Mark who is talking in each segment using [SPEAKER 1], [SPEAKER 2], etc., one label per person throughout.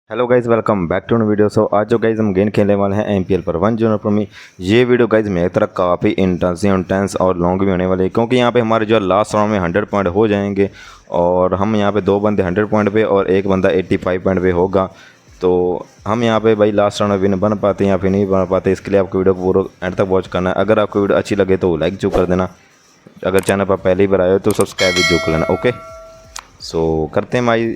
[SPEAKER 1] Hello guys, welcome back to video. So आज जो guys हम गेम खेलने वाले हैं एमपीएल पर 1 जून पर मी। ये वीडियो गाइज मेरी तरह काफ़ी इंटेंस और लॉन्ग भी होने वाली है, क्योंकि यहाँ पे हमारे जो लास्ट राउंड में 100 पॉइंट हो जाएंगे और हम यहाँ पे दो बंदे 100 पॉइंट पे और एक बंदा 85 पॉइंट पे होगा। तो हम यहाँ पे भाई लास्ट राउंड में विन बन पाते हैं या फिर नहीं बन पाते, इसके लिए आपको वीडियो को पूरा एंड तक वॉच करना है। अगर आपको वीडियो अच्छी लगे तो लाइक जो कर देना, अगर चैनल पर पहली बार आए हो तो सब्सक्राइब भी जो कर लेना। ओके, सो करते हैं भाई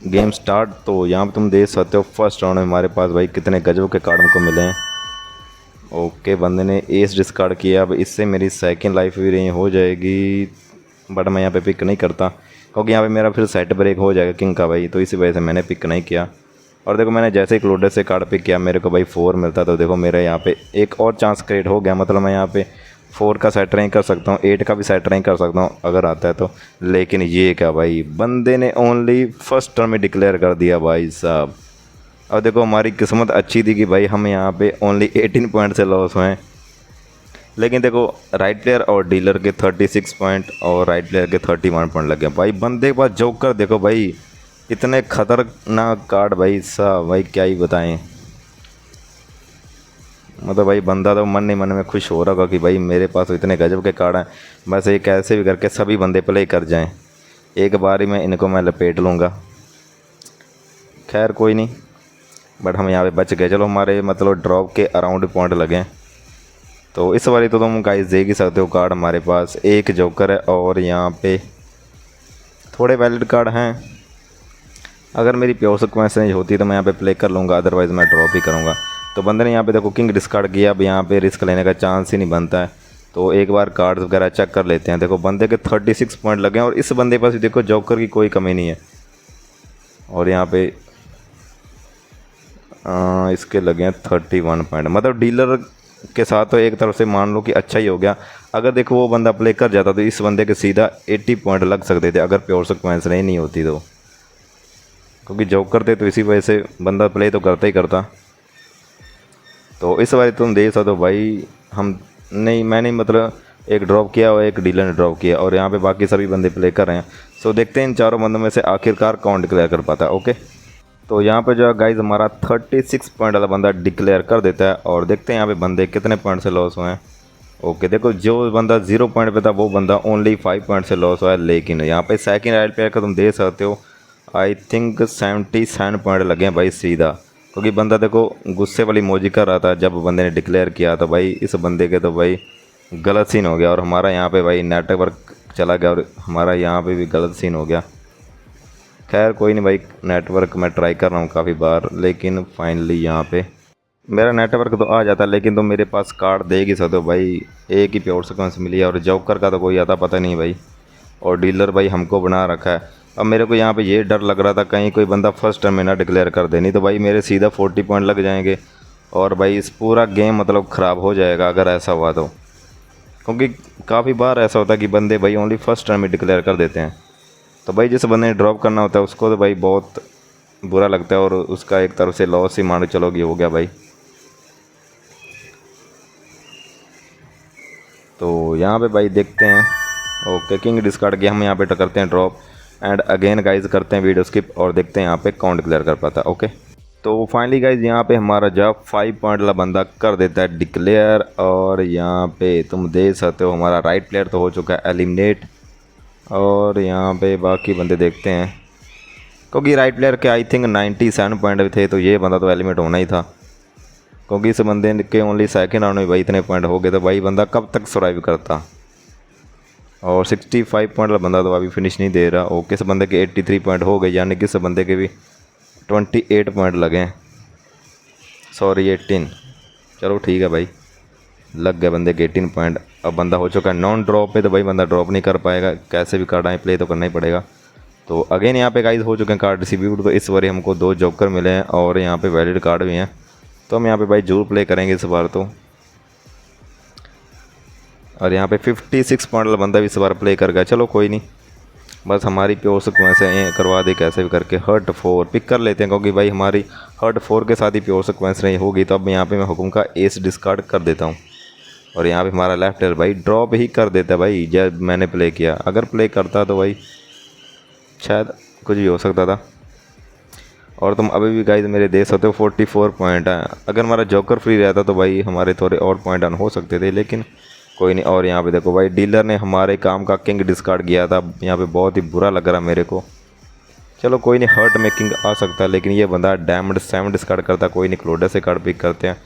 [SPEAKER 1] गेम स्टार्ट। तो यहाँ पे तुम देख सकते हो फर्स्ट राउंड में हमारे पास भाई कितने गजब के कार्ड हमको मिले हैं। ओके, बंदे ने एस डिस्कार्ड किया। अब इससे मेरी सेकंड लाइफ भी रही हो जाएगी, बट मैं यहाँ पे पिक नहीं करता क्योंकि यहाँ पे मेरा फिर सेट ब्रेक हो जाएगा किंग का भाई, तो इसी वजह से मैंने पिक नहीं किया। और देखो मैंने जैसे ही क्लोडर से कार्ड पिक किया मेरे को भाई 4 मिलता, तो देखो मेरा यहाँ पे एक और चांस क्रिएट हो गया। मतलब मैं यहाँ पे 4 का सेट नहीं कर सकता हूँ, 8 का भी सेट नहीं कर सकता हूँ अगर आता है तो। लेकिन ये क्या भाई, बंदे ने ओनली फर्स्ट टर्न में डिक्लेयर कर दिया भाई साहब। अब देखो हमारी किस्मत अच्छी थी कि भाई हम यहाँ पे ओनली 18 पॉइंट से लॉस हुए। लेकिन देखो राइट प्लेयर और डीलर के 36 पॉइंट और राइट प्लेयर के 31 पॉइंट लग गए भाई। बंदे के पास जोकर देखो भाई, इतने खतरनाक कार्ड भाई साहब, भाई क्या ही बताएं। मतलब भाई बंदा तो मन ही मन में खुश हो रहा होगा कि भाई मेरे पास तो इतने गजब के कार्ड हैं, बस ये कैसे भी करके सभी बंदे प्ले कर जाएं, एक बार ही में इनको मैं लपेट लूँगा। खैर कोई नहीं, बट हम यहाँ पे बच गए। चलो हमारे मतलब ड्रॉप के अराउंड पॉइंट लगे हैं, तो इस बारी तो तुम गाइस देख ही सकते हो कार्ड हमारे पास एक जोकर है और यहाँ पे थोड़े वैलिड कार्ड हैं। अगर मेरी प्योर सिक्वेंस नहीं होती तो मैं यहाँ पे प्ले कर लूँगा, अदरवाइज़ मैं ड्रॉप ही करूँगा। तो बंदे ने यहाँ पे देखो किंग डिस्कार्ड किया। अब यहाँ पे रिस्क लेने का चांस ही नहीं बनता है, तो एक बार कार्ड्स वगैरह चेक कर लेते हैं। देखो बंदे के 36 पॉइंट लगे हैं और इस बंदे के पास भी देखो जोकर की कोई कमी नहीं है। और यहाँ पे इसके लगे हैं 31 पॉइंट, मतलब डीलर के साथ तो एक तरफ से मान लो कि अच्छा ही हो गया। अगर देखो वो बंदा प्ले कर जाता तो इस बंदे के सीधा 80 पॉइंट लग सकते थे अगर प्योर सिक्वेंस नहीं होती तो, क्योंकि जोकर थे तो इसी वजह से बंदा प्ले तो करता ही करता। तो इस बार तुम देख सकते हो भाई, हम नहीं मैंने मतलब एक ड्रॉप किया और एक डीलर ने ड्रॉप किया और यहाँ पे बाकी सभी बंदे प्ले कर रहे हैं। सो देखते हैं इन चारों बंदों में से आखिरकार कौन डिक्लेयर कर पाता है। ओके, तो यहाँ पे जो है गाइज हमारा 36 पॉइंट वाला बंदा डिक्लेयर कर देता है और देखते हैं यहाँ पे बंदे कितने पॉइंट से लॉस हुए हैं। ओके, देखो जो बंदा 0 पॉइंट पे था वो बंदा ओनली 5 पॉइंट से लॉस हुआ है। लेकिन यहाँ पे सेकंड राइट प्लेयर का तुम देख सकते हो आई थिंक 77 पॉइंट लगे हैं भाई सीधा, क्योंकि बंदा देखो गुस्से वाली मौजी कर रहा था जब बंदे ने डिक्लेयर किया। तो भाई इस बंदे के तो भाई गलत सीन हो गया और हमारा यहाँ पे भाई नेटवर्क चला गया और हमारा यहाँ पे भी गलत सीन हो गया। खैर कोई नहीं भाई, नेटवर्क मैं ट्राई कर रहा हूँ काफ़ी बार, लेकिन फाइनली यहाँ पे मेरा नेटवर्क तो आ जाता है। लेकिन तो मेरे पास कार्ड देख ही सकते हो भाई, एक ही प्योर सिक्वेंस मिली है और जोकर का तो कोई आता पता नहीं भाई। और डीलर भाई हमको बना रखा है। अब मेरे को यहाँ पे ये डर लग रहा था कहीं कोई बंदा फर्स्ट टर्म में ना डिक्लेयर कर दे, नहीं तो भाई मेरे सीधा 40 पॉइंट लग जाएंगे और भाई इस पूरा गेम मतलब ख़राब हो जाएगा अगर ऐसा हुआ तो। क्योंकि काफ़ी बार ऐसा होता है कि बंदे भाई ओनली फर्स्ट टर्म में डिक्लेयर कर देते हैं, तो भाई जिस बंदे ने ड्रॉप करना होता है उसको तो भाई बहुत बुरा लगता है और उसका एक तरफ से लॉस ही मान के चलोगे हो गया भाई। तो यहाँ पे भाई देखते हैं। ओके, किंग डिस्कार्ड किया, हम यहाँ पे करते हैं ड्रॉप एंड अगेन गाइज करते हैं वीडियो स्किप और देखते हैं यहाँ पे कौन डिक्लेयर कर पाता है। ओके, तो फाइनली गाइज यहाँ पे हमारा जब 5 पॉइंट वाला बंदा कर देता है डिक्लेयर और यहाँ पे तुम देख सकते हो हमारा राइट प्लेयर तो हो चुका है एलिमिनेट। और यहाँ पे बाकी बंदे देखते हैं, क्योंकि राइट प्लेयर के आई थिंक 97 पॉइंट थे, तो ये बंदा तो एलिमिनेट होना ही था। क्योंकि इस बंदे के ओनली सेकंड राउंड में भाई इतने पॉइंट हो गए, तो भाई बंदा कब तक सर्वाइव करता। और 65 पॉइंट वाला बंदा तो अभी फिनिश नहीं दे रहा। ओके, इस बंदे के 83 पॉइंट हो गए, यानी कि इस बंदे के भी 28 पॉइंट लगे हैं, सॉरी 18। चलो ठीक है भाई, लग गए बंदे के 18 पॉइंट। अब बंदा हो चुका है नॉन ड्रॉप पे, तो भाई बंदा ड्रॉप नहीं कर पाएगा, कैसे भी कार्ड आए प्ले तो करना ही पड़ेगा। तो अगेन यहाँ पे गाइज हो चुके हैं कार्ड डिस्ट्रीब्यूट। तो इस बार हमको 2 जोकर मिले हैं और यहाँ पे वैलिड कार्ड भी हैं, तो हम यहाँ पे भाई जरूर प्ले करेंगे इस बार तो। और यहाँ पे 56 पॉइंट वाला बंदा भी इस बार प्ले कर गया। चलो कोई नहीं, बस हमारी प्योर सिक्वेंस करवा दे कैसे भी करके। हर्ट 4 पिक कर लेते हैं, क्योंकि भाई हमारी हर्ट 4 के साथ ही प्योर सिक्वेंस नहीं होगी। तो अब यहाँ पे मैं हुक्म का एस डिस्कार्ड कर देता हूँ और यहाँ पे हमारा लेफ्ट एयर भाई ड्रॉप ही कर देता है भाई जब मैंने प्ले किया। अगर प्ले करता तो भाई शायद कुछ भी हो सकता था। और तुम अभी भी गाइस मेरे दे सकते हो 44 पॉइंट है। अगर हमारा जोकर फ्री रहता तो भाई हमारे थोड़े और पॉइंट अन हो सकते थे, लेकिन कोई नहीं। और यहाँ पे देखो भाई डीलर ने हमारे काम का किंग डिस्कार्ड किया था, यहाँ पे बहुत ही बुरा लग रहा मेरे को। चलो कोई नहीं, हर्ट मेकिंग आ सकता है, लेकिन ये बंदा डायमंड 7 डिस्कार्ड करता। कोई नहीं, क्लोडा से कार्ड पिक करते हैं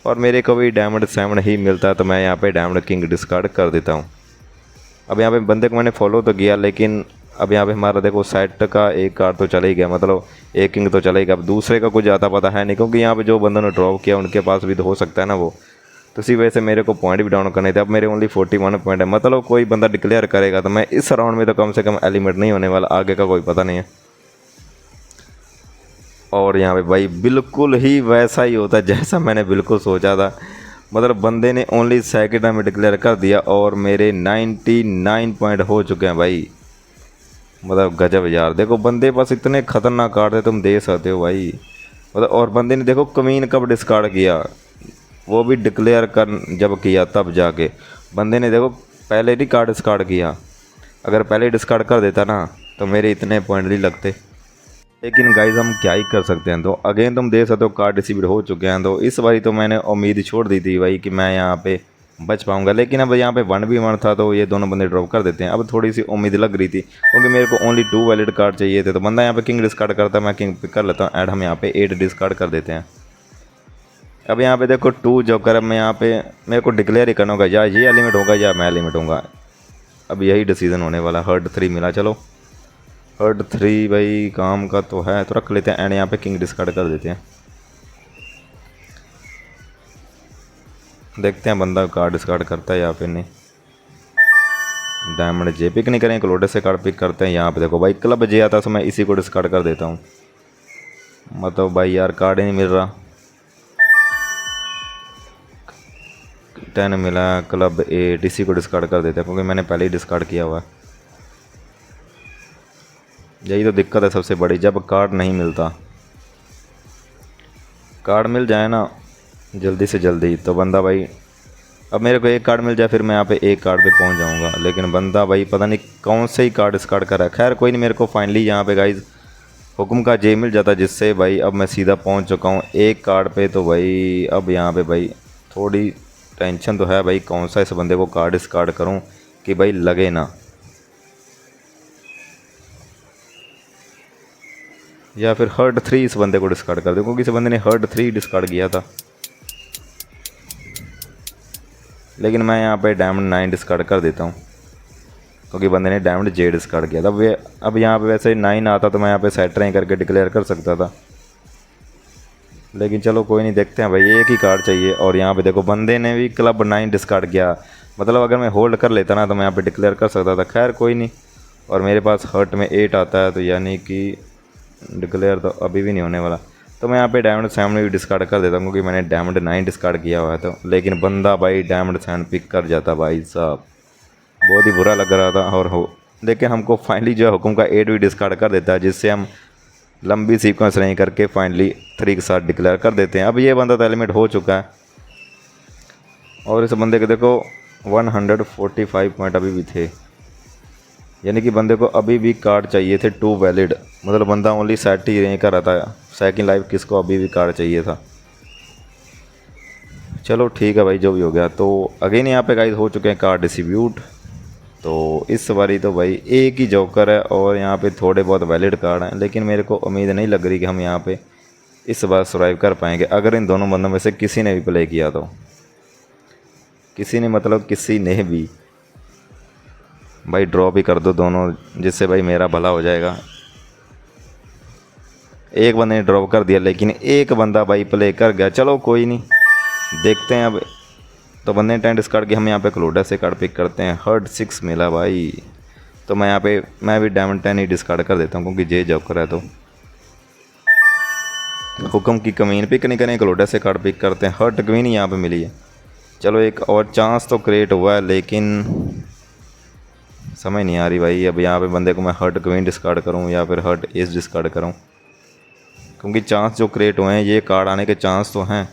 [SPEAKER 1] और मेरे को भी डायमंड 7 ही मिलता है, तो मैं यहाँ पे डायमंड किंग डिस्कार्ड कर देता हूँ। अब यहाँ पे बंदे को मैंने फॉलो तो किया, लेकिन अब यहाँ पे हमारा देखो सेट का एक कार्ड तो चला ही गया, मतलब एक किंग तो चला ही गया। अब दूसरे का कुछ ज़्यादा पता है नहीं, क्योंकि यहाँ पे जो बंदों ने ड्रॉप किया उनके पास भी तो हो सकता है ना वो, तो इसी वजह से मेरे को पॉइंट भी डाउन करने थे। अब मेरे ओनली 41 पॉइंट है, मतलब कोई बंदा डिक्लेयर करेगा तो मैं इस राउंड में तो कम से कम एलिमिनेट नहीं होने वाला, आगे का कोई पता नहीं है। और यहाँ पे भाई बिल्कुल ही वैसा ही होता है जैसा मैंने बिल्कुल सोचा था, मतलब बंदे ने ओनली सेकंड में डिक्लेयर कर दिया और मेरे 99 पॉइंट हो चुके हैं भाई। मतलब गजब यार, देखो बंदे पास इतने खतरनाक कार्ड थे, तुम दे सकते हो भाई। मतलब और बंदे ने देखो कमीन कब डिस्कार्ड किया, वो भी डिक्लेयर कर जब किया तब जाके बंदे ने देखो पहले ही कार्ड डिस्कार्ड किया। अगर पहले डिस्कार्ड कर देता ना तो मेरे इतने पॉइंट नहीं लगते। लेकिन गाइज हम क्या ही कर सकते हैं। तो अगेन तुम देख सकते हो कार्ड रिसीव्ड हो चुके हैं, तो इस बारी तो मैंने उम्मीद छोड़ दी थी भाई कि मैं यहाँ पे बच पाऊंगा, लेकिन अब यहाँ पे 1v1 था तो ये दोनों बंदे ड्रॉप कर देते हैं। अब थोड़ी सी उम्मीद लग रही थी, क्योंकि मेरे को ओनली 2 वैलिड कार्ड चाहिए थे, तो बंदा यहाँ पे किंग डिस्कार्ड करता है, मैं किंग पिक कर लेता हूँ एंड हम यहाँ पे 8 डिस्कार्ड कर देते हैं। अब यहाँ पे देखो 2 जोकर, अब मैं यहाँ पे मेरे को डिक्लेयर ही करना होगा, या ये एलिमिट होगा या मैं एलिमिट होगा। अब यही डिसीजन होने वाला। हर्ट 3 मिला, चलो हर्ट 3 भाई काम का तो है, तो रख लेते हैं एंड यहाँ पे किंग डिस्कार्ड कर देते हैं। देखते हैं बंदा कार्ड डिस्कार्ड करता है या फिर नहीं। डायमंड जे पिक नहीं करें, क्लोडे से कार्ड पिक करते हैं। यहाँ पे देखो भाई क्लब जे आता है तो मैं इसी को डिस्कार्ड कर देता हूँ। मतलब भाई यार कार्ड ही नहीं मिल रहा। 10 मिला, क्लब 8, इसी को डिस्कार्ड कर देते हैं क्योंकि मैंने पहले ही डिस्कार्ड किया हुआ है। यही तो दिक्कत है सबसे बड़ी, जब कार्ड नहीं मिलता। कार्ड मिल जाए ना जल्दी से जल्दी तो बंदा भाई, अब मेरे को एक कार्ड मिल जाए फिर मैं यहाँ पे एक कार्ड पे पहुँच जाऊँगा, लेकिन बंदा भाई पता नहीं कौन से ही कार्ड डिस्कार्ड कर रहा है। खैर कोई नहीं, मेरे को फाइनली यहाँ पे गाइज हुक्म का जे मिल जाता, जिससे भाई अब मैं सीधा पहुँच चुका हूँ एक कार्ड पे। तो भाई अब यहाँ पे भाई थोड़ी टेंशन तो है भाई, कौन सा इस बंदे को कार्ड डिस्कार्ड करूँ कि भाई लगे ना, या फिर हर्ट 3 इस बंदे को डिस्कार्ड कर दूँ, क्योंकि इस बंदे ने हर्ट 3 डिस्कार्ड किया था। लेकिन मैं यहाँ पे डायमंड 9 डिस्कार्ड कर देता हूँ, क्योंकि बंदे ने डायमंड जे डिस्कार्ड किया था। अब यहाँ पे वैसे 9 आता तो मैं यहाँ पे सेट नहीं करके डिक्लेयर कर सकता था, लेकिन चलो कोई नहीं, देखते हैं भाई। एक ही कार्ड चाहिए और यहाँ पे देखो बंदे ने भी क्लब 9 डिस्कार्ड किया, मतलब अगर मैं होल्ड कर लेता ना तो मैं यहाँ पे डिक्लेयर कर सकता था। खैर कोई नहीं, और मेरे पास हर्ट में 8 आता है, तो यानी कि डिक्लेयर तो अभी भी नहीं होने वाला। तो मैं यहाँ पे डायमंड 7 भी डिस्कार्ड कर देता हूँ, क्योंकि मैंने डायमंड 9 डिस्कार्ड किया हुआ है। तो लेकिन बंदा भाई डायमंड 7 पिक कर जाता भाई साहब, बहुत ही बुरा लग रहा था। और हो लेकिन हमको फाइनली जो है हुक्म का 8 भी डिस्कार्ड कर देता है, जिससे हम लंबी सीक्वेंस नहीं करके फाइनली 3 के साथ डिक्लेयर कर देते हैं। अब ये बंदा तो एलिमिनेट हो चुका है, और इस बंदे के देखो 145 पॉइंट अभी भी थे, यानी कि बंदे को अभी भी कार्ड चाहिए थे 2 वैलिड, मतलब बंदा ओनली सेट ही नहीं कर रहा था। सेकंड लाइफ किसको अभी भी कार्ड चाहिए था। चलो ठीक है भाई, जो भी हो गया। तो अगेन यहाँ पे गाइस हो चुके हैं कार्ड डिस्ट्रीब्यूट। तो इस बारी तो भाई एक ही जोकर है और यहाँ पे थोड़े बहुत वैलिड कार्ड हैं, लेकिन मेरे को उम्मीद नहीं लग रही कि हम यहाँ पे इस बार सर्वाइव कर पाएंगे। अगर इन दोनों बंदों में से किसी ने भी प्ले किया तो, किसी ने मतलब किसी ने भी भाई ड्रॉप ही कर दो दोनों, जिससे भाई मेरा भला हो जाएगा। एक बंदे ने ड्रॉप कर दिया, लेकिन एक बंदा भाई प्ले कर गया। चलो कोई नहीं, देखते हैं अब। तो बंदे ने 10 डिस्कार्ड किया, हम यहाँ पे क्लोडा से कार्ड पिक करते हैं। हर्ट 6 मिला भाई, तो मैं यहाँ पे मैं भी डायमंड 10 ही डिस्कार्ड कर देता हूँ, क्योंकि जे जोकर है। तो हुक्म की कमीन पिक नहीं करें, क्लोडा से कार्ड पिक करते हैं। हर्ट क्वीन यहाँ पे मिली है। चलो एक और चांस तो क्रिएट हुआ है, लेकिन समझ नहीं आ रही भाई। अब यहाँ पे बंदे को मैं हर्ट क्वीन डिस्कार्ड करूँ या फिर हर्ट एस डिस्कार्ड करूँ, क्योंकि चांस जो क्रिएट हुए हैं, ये कार्ड आने के चांस तो हैं।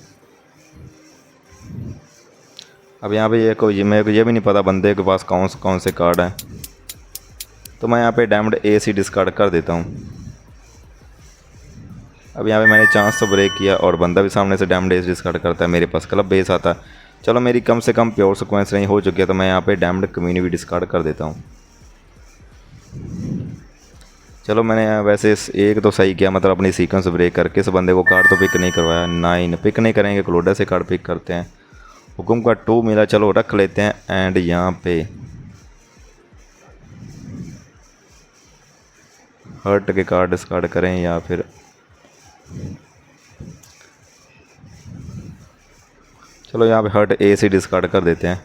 [SPEAKER 1] अब यहाँ पे मेरे को ये भी नहीं पता बंदे के पास कौन से कार्ड हैं, तो मैं यहाँ पे डायमंड ए सी डिस्कार्ड कर देता हूँ। अब यहाँ पे मैंने चांस तो ब्रेक किया और बंदा भी सामने से डैम डेज डिस्कार्ड करता है, मेरे पास क्लब बेस आता है। चलो मेरी कम से कम प्योर सीक्वेंस नहीं हो चुकी है, तो मैं यहाँ पे डैम्ड कम्युनिटी भी डिस्कार्ड कर देता हूँ। चलो मैंने वैसे एक तो सही किया, मतलब अपनी सीक्वेंस ब्रेक करके इस बंदे को कार्ड तो पिक नहीं करवाया। 9 पिक नहीं करेंगे, क्लोडा से कार्ड पिक करते हैं। हुकुम का 2 मिला, चलो रख लेते हैं। एंड यहाँ पे हर्ट के कार्ड डिस्कार्ड करें या फिर चलो यहाँ पे हर्ट ए से डिस्कार्ड कर देते हैं,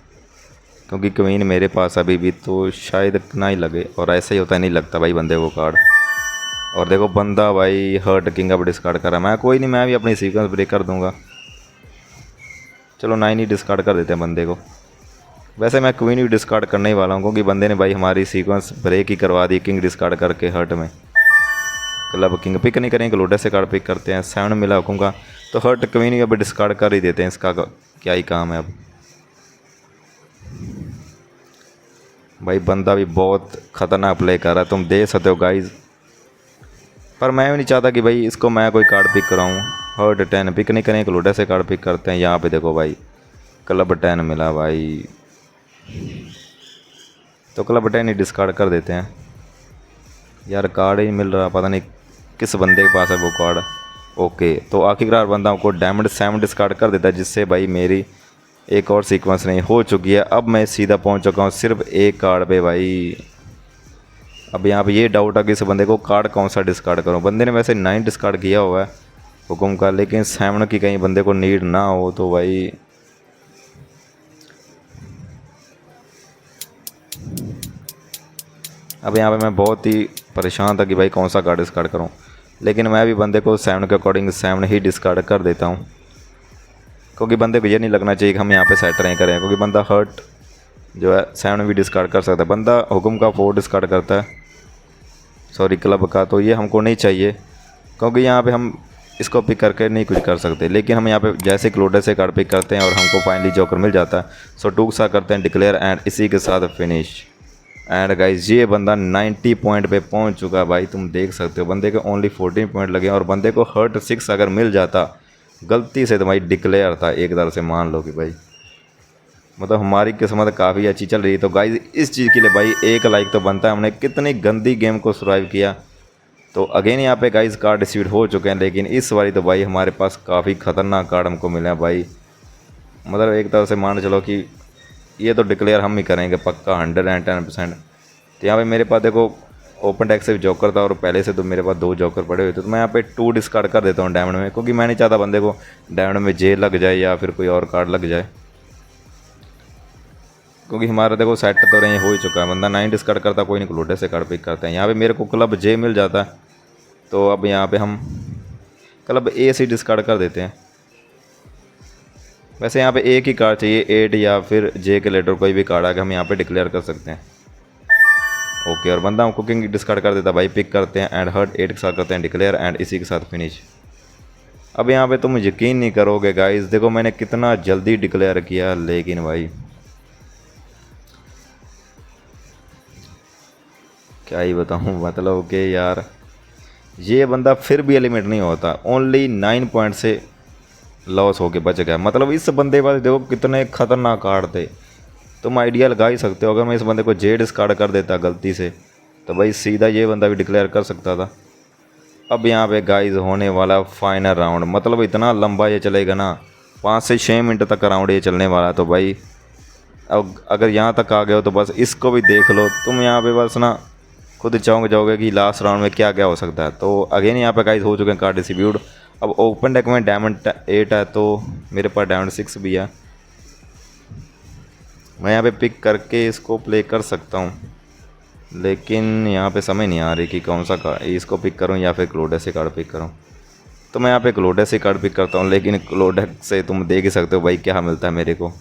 [SPEAKER 1] क्योंकि क्वीन मेरे पास अभी भी तो शायद ना ही लगे। और ऐसा ही होता है, नहीं लगता भाई बंदे को कार्ड। और देखो बंदा भाई हर्ट किंग अब डिस्कार्ड कर रहा है। मैं कोई नहीं, मैं भी अपनी सीक्वेंस ब्रेक कर दूंगा। चलो 9 ही डिस्कार्ड कर देते हैं बंदे को। वैसे मैं क्वीन भी डिस्कार्ड करने ही वाला हूँ, क्योंकि बंदे ने भाई हमारी सीक्वेंस ब्रेक ही करवा दी किंग डिस्कार्ड करके हर्ट में। क्लब किंग पिक नहीं करेंगे, लोडा से कार्ड पिक करते हैं। 7 मिला हुकुम का, तो हर्ट क्वीन अब डिस्कार्ड कर ही देते हैं, इसका क्या ही काम है अब। भाई बंदा भी बहुत ख़तरनाक प्ले कर रहा है, तुम देख सकते हो गाइज। पर मैं भी नहीं चाहता कि भाई इसको मैं कोई कार्ड पिक कराऊँ। हर्ट 10 पिक नहीं करेंगे, लोडा से कार्ड पिक करते हैं। यहाँ पे देखो भाई क्लब 10 मिला भाई, तो क्लब 10 ही डिस्कार्ड कर देते हैं। यार कार्ड ही मिल रहा, पता नहीं किस बंदे के पास है वो कार्ड। ओके, तो आखिरकार बंदा को डायमंड 7 डिस्कार्ड कर देता है, जिससे भाई मेरी एक और सीक्वेंस नहीं हो चुकी है। अब मैं सीधा पहुंच चुका हूं सिर्फ एक कार्ड पे भाई। अब यहाँ पे ये डाउट है कि इस बंदे को कार्ड कौन सा डिस्कार्ड करूं। बंदे ने वैसे 9 डिस्कार्ड किया हुआ है हुकुम का, लेकिन 7 की कहीं बंदे को नीड ना हो तो भाई। अब यहाँ पे मैं बहुत ही परेशान था कि भाई कौन सा कार्ड डिस्कार्ड करूँ, लेकिन मैं भी बंदे को 7 के अकॉर्डिंग 7 ही डिस्कार्ड कर देता हूँ, क्योंकि बंदे को ये नहीं लगना चाहिए कि हम यहाँ पे सेट नहीं करें। क्योंकि बंदा हर्ट जो है 7 भी डिस्कार्ड कर सकता है, बंदा हुकुम का 4 डिस्कार्ड करता है, सॉरी क्लब का। तो ये हमको नहीं चाहिए, क्योंकि यहाँ पे हम इसको पिक करके नहीं कुछ कर सकते। लेकिन हम यहाँ पे जैसे क्लोडर से कार्ड पिक करते हैं और हमको फाइनली जोकर मिल जाता है। सो टूक सा करते हैं डिक्लेयर एंड इसी के साथ फिनिश। एंड गाइज ये बंदा 90 पॉइंट पे पहुंच चुका है भाई, तुम देख सकते हो। बंदे को ओनली 14 पॉइंट लगे और बंदे को हर्ट 6 अगर मिल जाता गलती से तो भाई डिक्लेयर था एक तरह से, मान लो कि भाई मतलब हमारी किस्मत काफ़ी अच्छी चल रही है। तो गाइज इस चीज़ के लिए भाई एक लाइक तो बनता है, हमने कितनी गंदी गेम को सर्वाइव किया। तो अगेन यहाँ पे गाइज कार्ड डिस्ट्रीब्यूट हो चुके हैं, लेकिन इस बारी तो भाई हमारे पास काफ़ी ख़तरनाक कार्ड हमको मिले हैं भाई। मतलब एक तरह से मान चलो कि ये तो डिक्लेयर हम ही करेंगे पक्का 110%। तो यहाँ पे मेरे पास देखो ओपन टैक्स से जोकर था और पहले से तो मेरे पास 2 जोकर पड़े हुए थे। तो मैं यहाँ पे 2 डिस्कार्ड कर देता हूँ डायमंड में, क्योंकि मैं नहीं चाहता बंदे को डायमंड में जे लग जाए या फिर कोई और कार्ड लग जाए। क्योंकि हमारा देखो सेट तो रही हो ही चुका है, बंदा 9 डिस्कार्ड करता, कोई नहीं क्लोडे से कार्ड पिक करते हैं। यहाँ पे मेरे को क्लब जे मिल जाता है, तो अब यहाँ पे हम क्लब ए से डिस्कार्ड कर देते हैं। वैसे यहाँ पे एक ही कार्ड चाहिए, 8 या फिर जे के लेटर कोई भी कार्ड आके हम यहाँ पे डिक्लेयर कर सकते हैं। ओके, और बंदा हम कुकिंग डिस्कार्ड कर देता भाई, पिक करते हैं एंड हर्ट 8 के साथ करते हैं डिक्लेयर एंड इसी के साथ फिनिश। अब यहाँ पे तुम यकीन नहीं करोगे गाइस, देखो मैंने कितना जल्दी डिक्लेयर किया, लेकिन भाई क्या ही बताऊँ। मतलब कि यार ये बंदा फिर भी एलिमिनेट नहीं होता, ओनली 9 पॉइंट से लॉस होके बच गया। मतलब इस बंदे के पास देखो कितने खतरनाक कार्ड थे, तुम आइडिया लगा ही सकते हो। अगर मैं इस बंदे को जे डिस्कार्ड कर देता गलती से, तो भाई सीधा ये बंदा भी डिक्लेयर कर सकता था। अब यहाँ पे गाइस होने वाला फाइनल राउंड, मतलब इतना लंबा ये चलेगा ना, 5 से 6 मिनट तक राउंड ये चलने वाला। तो भाई अब अगर यहाँ तक आ गए हो तो बस इसको भी देख लो तुम, यहाँ पे बस ना खुद चाहोगे जाओगे कि लास्ट राउंड में क्या क्या हो सकता है। तो अगेन यहाँ पे गाइस हो चुके हैं कार्ड डिस्ट्रीब्यूट। अब ओपन डेक में डायमंड 8 है, तो मेरे पास डायमंड 6 भी है। मैं यहाँ पे पिक करके इसको प्ले कर सकता हूँ, लेकिन यहाँ पे समझ नहीं आ रही कि कौन सा कार्ड इसको पिक करूँ या फिर क्लोडे से कार्ड पिक करूँ। तो मैं यहाँ पे क्लोडे से कार्ड पिक करता हूँ, लेकिन क्लोडे से तुम देख ही सकते हो भाई क्या मिलता है मेरे को।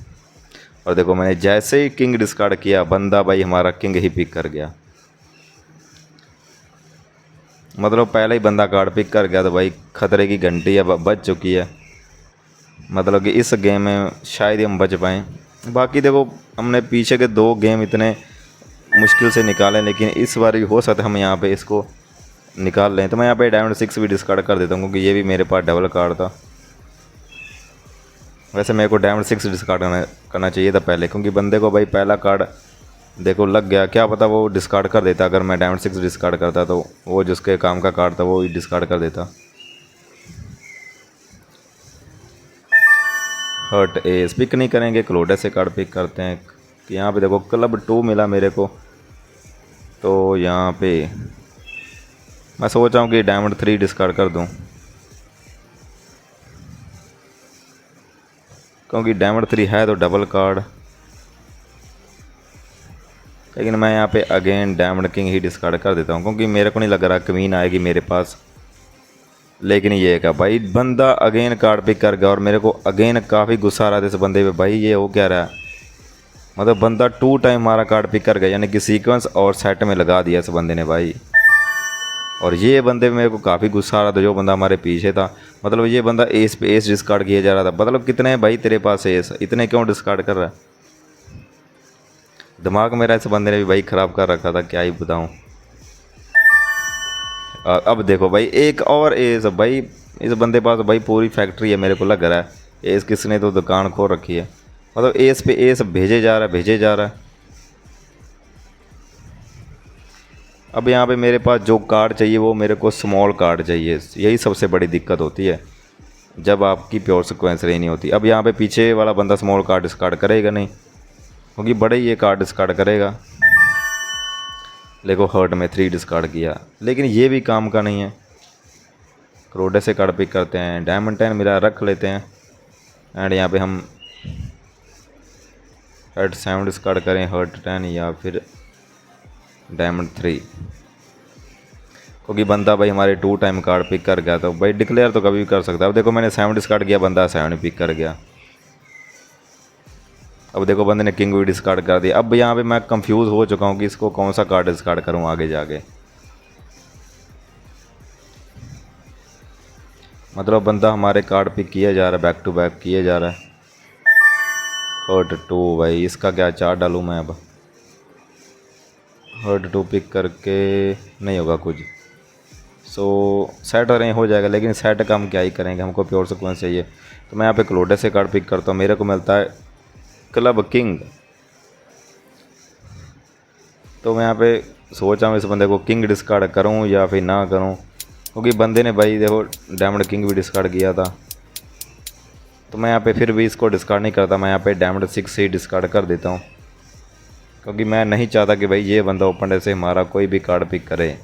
[SPEAKER 1] और देखो मैंने जैसे ही किंग डिस्कार्ड किया, बंदा भाई हमारा किंग ही पिक कर गया। मतलब पहले ही बंदा कार्ड पिक कर गया, तो भाई खतरे की घंटी अब बज चुकी है। मतलब कि इस गेम में शायद ही हम बच पाएँ। बाकी देखो हमने पीछे के 2 गेम इतने मुश्किल से निकाले, लेकिन इस बार भी हो सकता है हम यहाँ पे इसको निकाल लें। तो मैं यहाँ पे डायमंड 6 भी डिस्कार्ड कर देता हूँ क्योंकि ये भी मेरे पास डबल कार्ड था। वैसे मेरे को डायमंड 6 डिस्कार्ड करना चाहिए था पहले, क्योंकि बंदे को भाई पहला कार्ड देखो लग गया, क्या पता वो डिस्कार्ड कर देता। अगर मैं डायमंड 6 डिस्कार्ड करता तो वो जिसके काम का कार्ड था वो ही डिस्कार्ड कर देता। हर्ट एस पिक नहीं करेंगे, क्लोडे से कार्ड पिक करते हैं। कि यहाँ पे देखो क्लब 2 मिला मेरे को, तो यहाँ पे मैं सोच रहा हूँ कि डायमंड 3 डिस्कार्ड कर दूँ, क्योंकि डायमंड 3 है तो डबल कार्ड। लेकिन मैं यहाँ पे अगेन डायमंड किंग ही डिस्कार्ड कर देता हूँ, क्योंकि मेरे को नहीं लग रहा क्वीन आएगी मेरे पास। लेकिन ये क्या भाई, बंदा अगेन कार्ड पिक कर गया और मेरे को अगेन काफ़ी गुस्सा आ रहा था इस बंदे पे। भाई ये हो क्या रहा है, मतलब बंदा 2 टाइम हमारा कार्ड पिक कर गया, यानी कि सीक्वेंस और सेट में लगा दिया इस बंदे ने भाई। और ये बंदे पे मेरे को काफ़ी गुस्सा आ रहा था, जो बंदा हमारे पीछे था। मतलब ये बंदा एस पे एस डिस्कार्ड किया जा रहा था। मतलब कितने भाई तेरे पास एस, इतने क्यों डिस्कार्ड कर रहा है? दिमाग मेरा इस बंदे ने भी भाई ख़राब कर रखा था, क्या ही बताऊँ। अब देखो भाई एक और एस भाई, इस बंदे पास भाई पूरी फैक्ट्री है मेरे को लग रहा है। एस किसने तो दुकान खोल रखी है, मतलब एस पे एस भेजे जा रहा है भेजे जा रहा है। अब यहाँ पे मेरे पास जो कार्ड चाहिए वो मेरे को स्मॉल कार्ड चाहिए। यही सबसे बड़ी दिक्कत होती है जब आपकी प्योर सिक्वेंस नहीं होती। अब यहाँ पे पीछे वाला बंदा स्मॉल कार्ड डिस्कार्ड करेगा नहीं, क्योंकि बड़े ये कार्ड डिस्कार्ड करेगा। देखो हर्ट में 3 डिस्कार्ड किया, लेकिन ये भी काम का नहीं है। क्रोडे से कार्ड पिक करते हैं, डायमंड 10 मिला रख लेते हैं। एंड यहाँ पे हम हर्ट 7 डिस्कार्ड करें, हर्ट 10 या फिर डायमंड 3, क्योंकि बंदा भाई हमारे 2 टाइम कार्ड पिक कर गया। तो भाई डिक्लेयर तो कभी भी कर सकता है। अब देखो मैंने 7 डिस्कार्ड किया, बंदा 7 पिक कर गया। अब देखो बंदे ने किंग भी डिस्कार्ड कर दिया। अब यहाँ पे मैं कंफ्यूज हो चुका हूँ कि इसको कौन सा कार्ड डिस्कार्ड करूँ आगे जाके। मतलब बंदा हमारे कार्ड पिक किया जा रहा है, बैक टू बैक किए जा रहा है। हर्ट 2 भाई, इसका क्या 4 डालूँ मैं? अब हर्ट 2 पिक करके नहीं होगा कुछ, सो सेट हो जाएगा। लेकिन सेट का हम क्या ही करेंगे, हमको प्योर सिक्वेंस चाहिए। तो मैं यहाँ पे क्लोडे से कार्ड पिक करता हूँ, मेरे को मिलता है क्लब किंग। तो मैं यहाँ पे सोच रहा हूँ इस बंदे को किंग डिस्कार्ड करूँ या फिर ना करूँ, क्योंकि बंदे ने भाई देखो डायमंड किंग भी डिस्कार्ड किया था। तो मैं यहाँ पे फिर भी इसको डिस्कार्ड नहीं करता, मैं यहाँ पे डायमंड 6 ही डिस्कार्ड कर देता हूँ, क्योंकि मैं नहीं चाहता कि भाई ये बंदा ओपन से हमारा कोई भी कार्ड पिक करे।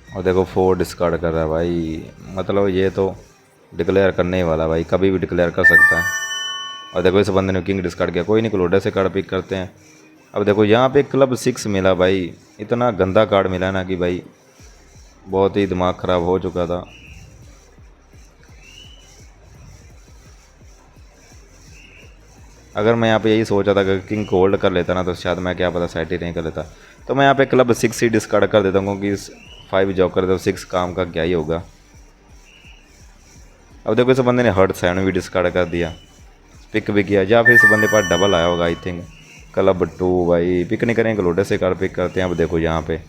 [SPEAKER 1] और देखो 4 डिस्कार्ड कर रहा है भाई, मतलब ये तो डिक्लेयर करने वाला भाई, कभी भी डिक्लेयर कर सकता है। और देखो इस बंदे ने किंग डिस्कार्ड किया, कोई नहीं क्लोडे से कार्ड पिक करते हैं। अब देखो यहाँ पे क्लब 6 मिला भाई, इतना गंदा कार्ड मिला ना कि भाई बहुत ही दिमाग ख़राब हो चुका था। अगर मैं यहाँ पे यही सोचा था कि किंग को होल्ड कर लेता ना, तो शायद मैं क्या पता सेट ही नहीं कर लेता। तो मैं यहाँ पे क्लब 6 ही डिस्कार्ड कर देता हूँ, क्योंकि 5 जॉकर तो 6 काम का क्या ही होगा। अब देखो इस बंदे ने हर्ट 7 भी डिस्कार्ड कर दिया, पिक भी किया, या फिर इस बंदे पास डबल आया होगा आई थिंक। क्लब 2 भाई पिक नहीं करेंगे, लोडे से कार्ड पिक करते हैं। अब देखो यहाँ पे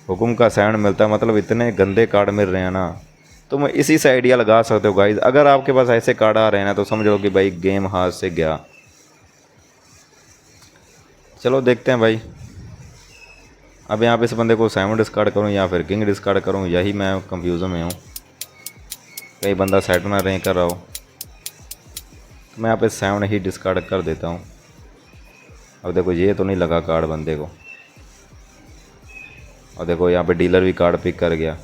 [SPEAKER 1] हुकुम का 7 मिलता है, मतलब इतने गंदे कार्ड मिल रहे हैं ना। तो मैं इसी से आइडिया लगा सकते हो गाइज, अगर आपके पास ऐसे कार्ड आ रहे हैं ना तो समझ लो कि भाई गेम हाथ से गया। चलो देखते हैं भाई। अब यहाँ पे इस बंदे को 7 डिस्कार्ड करूँ या फिर किंग डिस्कार्ड करूँ, यही मैं कंफ्यूजन में हूँ। कहीं बंदा सेट ना रहे कर रहा हो, तो मैं यहाँ पे 7 ही डिस्कार्ड कर देता हूँ। अब देखो ये तो नहीं लगा कार्ड बंदे को, और देखो यहाँ पे डीलर भी कार्ड पिक कर गया।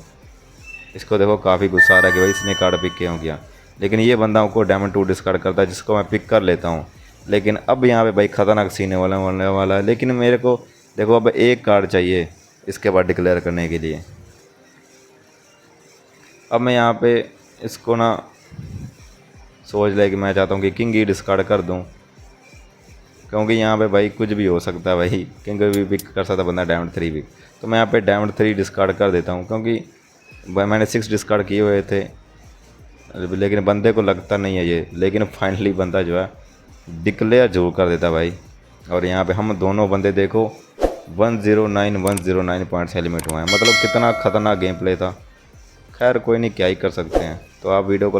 [SPEAKER 1] इसको देखो काफ़ी गुस्सा आ रहा है कि भाई इसने कार्ड पिक क्यों किया। लेकिन ये बंदा को डायमंड 2 डिस्कार्ड करता है, जिसको मैं पिक कर लेता हूँ। लेकिन अब यहाँ पे भाई ख़तरनाक सीने वाला है। लेकिन मेरे को देखो अब एक कार्ड चाहिए इसके बाद डिक्लेयर करने के लिए। अब मैं यहाँ पे इसको ना सोच लिया कि मैं चाहता हूँ कि किंग ही डिस्कार्ड कर दूँ, क्योंकि यहाँ पे भाई कुछ भी हो सकता है भाई, किंग भी पिक कर सकता बंदा, डायमंड 3 भी। तो मैं यहाँ पे डायमंड 3 डिस्कार्ड कर देता हूँ, क्योंकि भाई मैंने 6 डिस्कार्ड किए हुए थे, लेकिन बंदे को लगता नहीं है ये। लेकिन फाइनली बंदा जो है डिक्लेयर जरूर कर देता भाई। और यहाँ पे हम दोनों बंदे देखो 109 पॉइंट्स एलिमिनेट हुए हैं। मतलब कितना ख़तरनाक गेम प्ले था। खैर कोई नहीं, क्या ही कर सकते हैं। तो आप वीडियो को